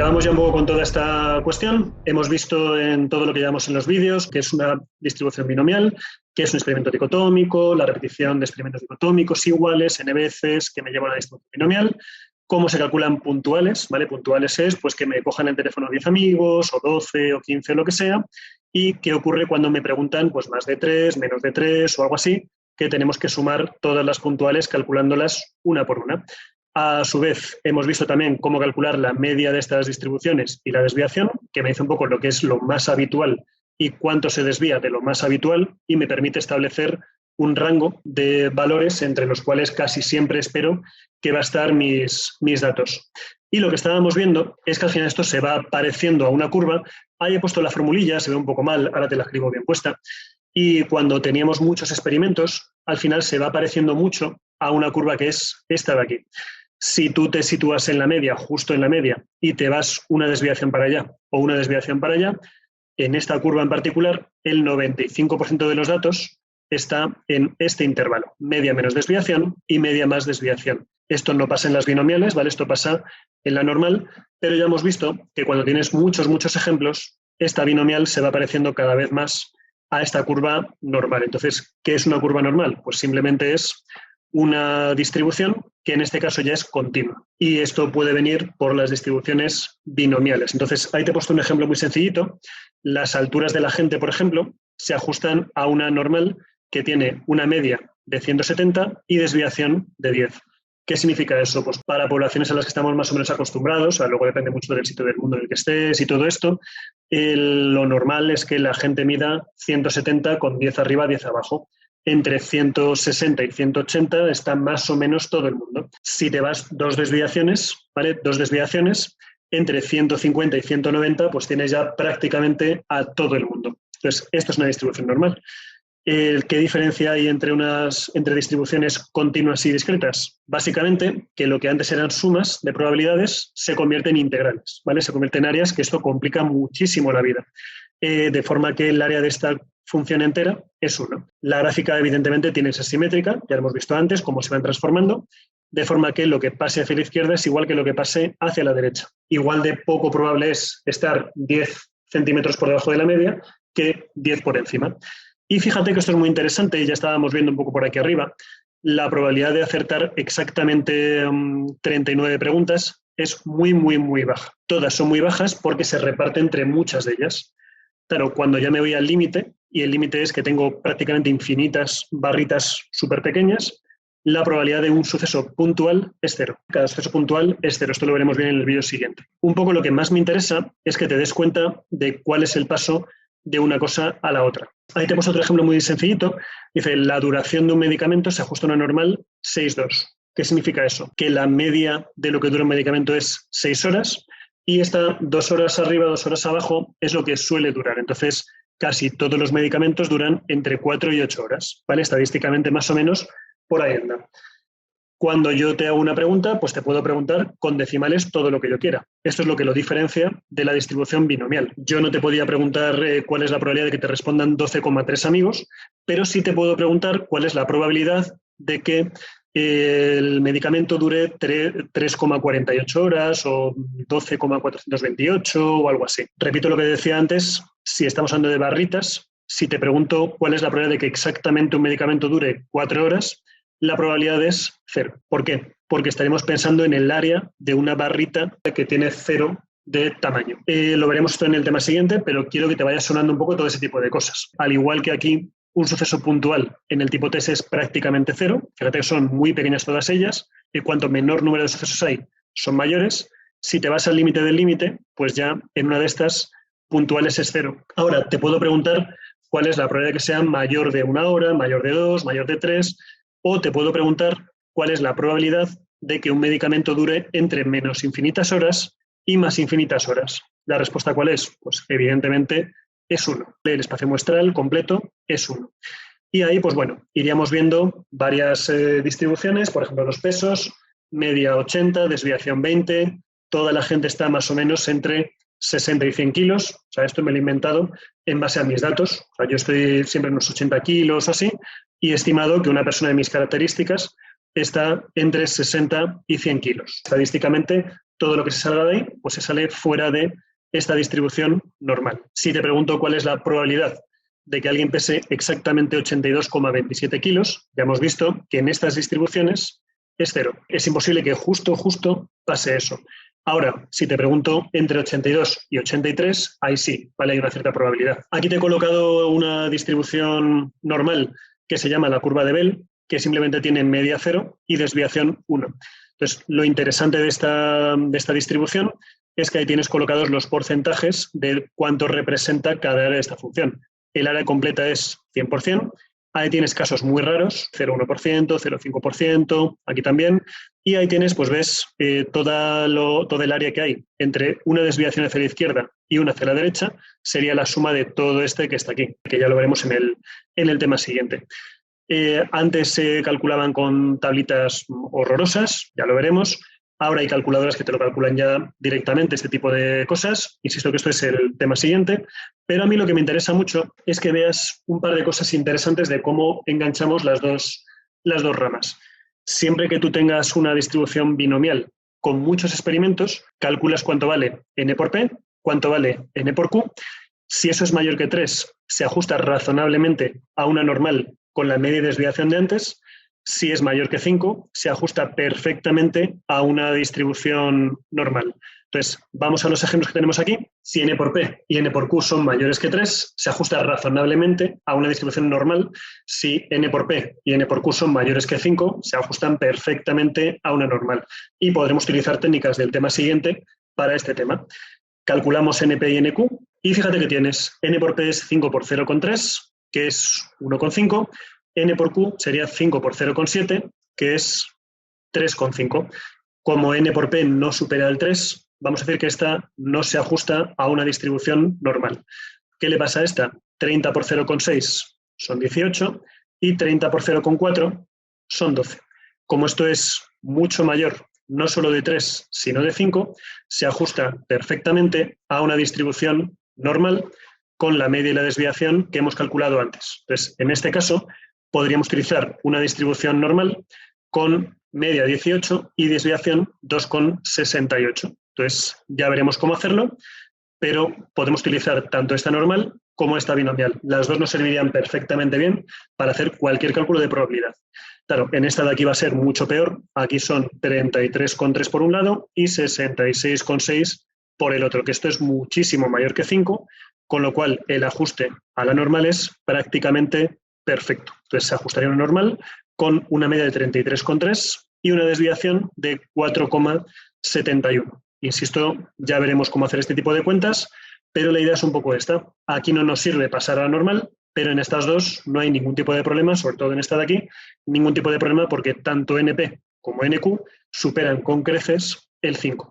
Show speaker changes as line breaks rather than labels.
Acabamos ya un poco con toda esta cuestión. Hemos visto en todo lo que llevamos en los vídeos que es una distribución binomial, que es un experimento dicotómico, la repetición de experimentos dicotómicos iguales, n veces, que me lleva a una distribución binomial, cómo se calculan puntuales, ¿vale? Puntuales es pues que me cojan el teléfono 10 amigos, o 12, o 15, o lo que sea, y qué ocurre cuando me preguntan pues más de 3, menos de 3, o algo así, que tenemos que sumar todas las puntuales calculándolas una por una. A su vez, hemos visto también cómo calcular la media de estas distribuciones y la desviación, que me dice un poco lo que es lo más habitual y cuánto se desvía de lo más habitual y me permite establecer un rango de valores entre los cuales casi siempre espero que va a estar mis datos. Y lo que estábamos viendo es que al final esto se va pareciendo a una curva. Ahí he puesto la formulilla, se ve un poco mal, ahora te la escribo bien puesta. Y cuando teníamos muchos experimentos, al final se va pareciendo mucho a una curva que es esta de aquí. Si tú te sitúas en la media, justo en la media, y te vas una desviación para allá o una desviación para allá, en esta curva en particular, el 95% de los datos está en este intervalo, media menos desviación y media más desviación. Esto no pasa en las binomiales, ¿vale? Esto pasa en la normal, pero ya hemos visto que cuando tienes muchos ejemplos, esta binomial se va pareciendo cada vez más a esta curva normal. Entonces, ¿qué es una curva normal? Pues simplemente es una distribución que en este caso ya es continua. Y esto puede venir por las distribuciones binomiales. Entonces, ahí te he puesto un ejemplo muy sencillito. Las alturas de la gente, por ejemplo, se ajustan a una normal que tiene una media de 170 y desviación de 10. ¿Qué significa eso? Pues para poblaciones a las que estamos más o menos acostumbrados, luego depende mucho del sitio del mundo en el que estés y todo esto, lo normal es que la gente mida 170 con 10 arriba, 10 abajo. Entre 160 y 180 está más o menos todo el mundo. Si te vas dos desviaciones, ¿vale? Dos desviaciones, entre 150 y 190, pues tienes ya prácticamente a todo el mundo. Entonces, esto es una distribución normal. ¿Qué diferencia hay entre distribuciones continuas y discretas? Básicamente, que lo que antes eran sumas de probabilidades se convierte en integrales, ¿vale? Se convierte en áreas, que esto complica muchísimo la vida. De forma que el área de esta función entera es 1. La gráfica, evidentemente, tiene que ser simétrica, ya lo hemos visto antes, cómo se van transformando, de forma que lo que pase hacia la izquierda es igual que lo que pase hacia la derecha. Igual de poco probable es estar 10 centímetros por debajo de la media que 10 por encima. Y fíjate que esto es muy interesante, y ya estábamos viendo un poco por aquí arriba, la probabilidad de acertar exactamente 39 preguntas es muy baja. Todas son muy bajas porque se reparte entre muchas de ellas. Claro, cuando ya me voy al límite, y el límite es que tengo prácticamente infinitas barritas súper pequeñas, la probabilidad de un suceso puntual es 0. Cada suceso puntual es 0. Esto lo veremos bien en el vídeo siguiente. Un poco lo que más me interesa es que te des cuenta de cuál es el paso de una cosa a la otra. Ahí te he puesto otro ejemplo muy sencillito. Dice, la duración de un medicamento se ajusta a una normal 6,2. ¿Qué significa eso? Que la media de lo que dura un medicamento es 6 horas y esta 2 horas arriba, 2 horas abajo es lo que suele durar. Entonces, casi todos los medicamentos duran entre 4 y 8 horas, ¿vale? Estadísticamente, más o menos, por ahí anda. Cuando yo te hago una pregunta, pues te puedo preguntar con decimales todo lo que yo quiera. Esto es lo que lo diferencia de la distribución binomial. Yo no te podía preguntar cuál es la probabilidad de que te respondan 12,3 amigos, pero sí te puedo preguntar cuál es la probabilidad de que el medicamento dure 3,48 horas o 12,428 o algo así. Repito lo que decía antes, si estamos hablando de barritas, si te pregunto cuál es la probabilidad de que exactamente un medicamento dure 4 horas, la probabilidad es 0. ¿Por qué? Porque estaremos pensando en el área de una barrita que tiene 0 de tamaño. Lo veremos esto en el tema siguiente, pero quiero que te vaya sonando un poco todo ese tipo de cosas. Al igual que aquí, un suceso puntual en el tipo TESS es prácticamente 0. Fíjate que son muy pequeñas todas ellas, y cuanto menor número de sucesos hay, son mayores. Si te vas al límite del límite, pues ya en una de estas puntuales es 0. Ahora, te puedo preguntar cuál es la probabilidad de que sea mayor de 1 hora, mayor de 2, mayor de 3, o te puedo preguntar cuál es la probabilidad de que un medicamento dure entre menos infinitas horas y más infinitas horas. ¿La respuesta cuál es? Pues evidentemente es 1. El espacio muestral completo es 1. Y ahí, pues bueno, iríamos viendo varias distribuciones, por ejemplo, los pesos, media 80, desviación 20, toda la gente está más o menos entre 60 y 100 kilos, o sea, esto me lo he inventado en base a mis datos, o sea, yo estoy siempre en unos 80 kilos o así, y he estimado que una persona de mis características está entre 60 y 100 kilos. Estadísticamente, todo lo que se salga de ahí, pues se sale fuera de esta distribución normal. Si te pregunto cuál es la probabilidad de que alguien pese exactamente 82,27 kilos, ya hemos visto que en estas distribuciones es cero. Es imposible que justo pase eso. Ahora, si te pregunto entre 82 y 83, ahí sí, ¿vale? Hay una cierta probabilidad. Aquí te he colocado una distribución normal que se llama la curva de Bell, que simplemente tiene media 0 y desviación 1. Entonces, lo interesante de esta distribución es que ahí tienes colocados los porcentajes de cuánto representa cada área de esta función. El área completa es 100%, ahí tienes casos muy raros, 0,1%, 0,5%, aquí también, y ahí tienes, pues ves, todo el área que hay entre una desviación hacia la izquierda y una hacia la derecha, sería la suma de todo este que está aquí, que ya lo veremos en el tema siguiente. Antes se calculaban con tablitas horrorosas, ya lo veremos. Ahora hay calculadoras que te lo calculan ya directamente, este tipo de cosas. Insisto que esto es el tema siguiente. Pero a mí lo que me interesa mucho es que veas un par de cosas interesantes de cómo enganchamos las dos ramas. Siempre que tú tengas una distribución binomial con muchos experimentos, calculas cuánto vale n por p, cuánto vale n por q. Si eso es mayor que 3, se ajusta razonablemente a una normal con la media y desviación de antes. Si es mayor que 5, se ajusta perfectamente a una distribución normal. Entonces, vamos a los ejemplos que tenemos aquí. Si n por p y n por q son mayores que 3, se ajusta razonablemente a una distribución normal. Si n por p y n por q son mayores que 5, se ajustan perfectamente a una normal. Y podremos utilizar técnicas del tema siguiente para este tema. Calculamos np y nq y fíjate que tienes n por p es 5 por 0,3, que es 1,5. N por Q sería 5 por 0,7, que es 3,5. Como N por P no supera el 3, vamos a decir que esta no se ajusta a una distribución normal. ¿Qué le pasa a esta? 30 por 0,6 son 18 y 30 por 0,4 son 12. Como esto es mucho mayor, no solo de 3, sino de 5, se ajusta perfectamente a una distribución normal con la media y la desviación que hemos calculado antes. Entonces, en este caso, podríamos utilizar una distribución normal con media 18 y desviación 2,68. Entonces, ya veremos cómo hacerlo, pero podemos utilizar tanto esta normal como esta binomial. Las dos nos servirían perfectamente bien para hacer cualquier cálculo de probabilidad. Claro, en esta de aquí va a ser mucho peor. Aquí son 33,3 por un lado y 66,6 por el otro, que esto es muchísimo mayor que 5, con lo cual el ajuste a la normal es prácticamente perfecto. Entonces se ajustaría a una normal con una media de 33,3 y una desviación de 4,71. Insisto, ya veremos cómo hacer este tipo de cuentas, pero la idea es un poco esta. Aquí no nos sirve pasar a la normal, pero en estas dos no hay ningún tipo de problema, sobre todo en esta de aquí, ningún tipo de problema porque tanto NP como NQ superan con creces el 5.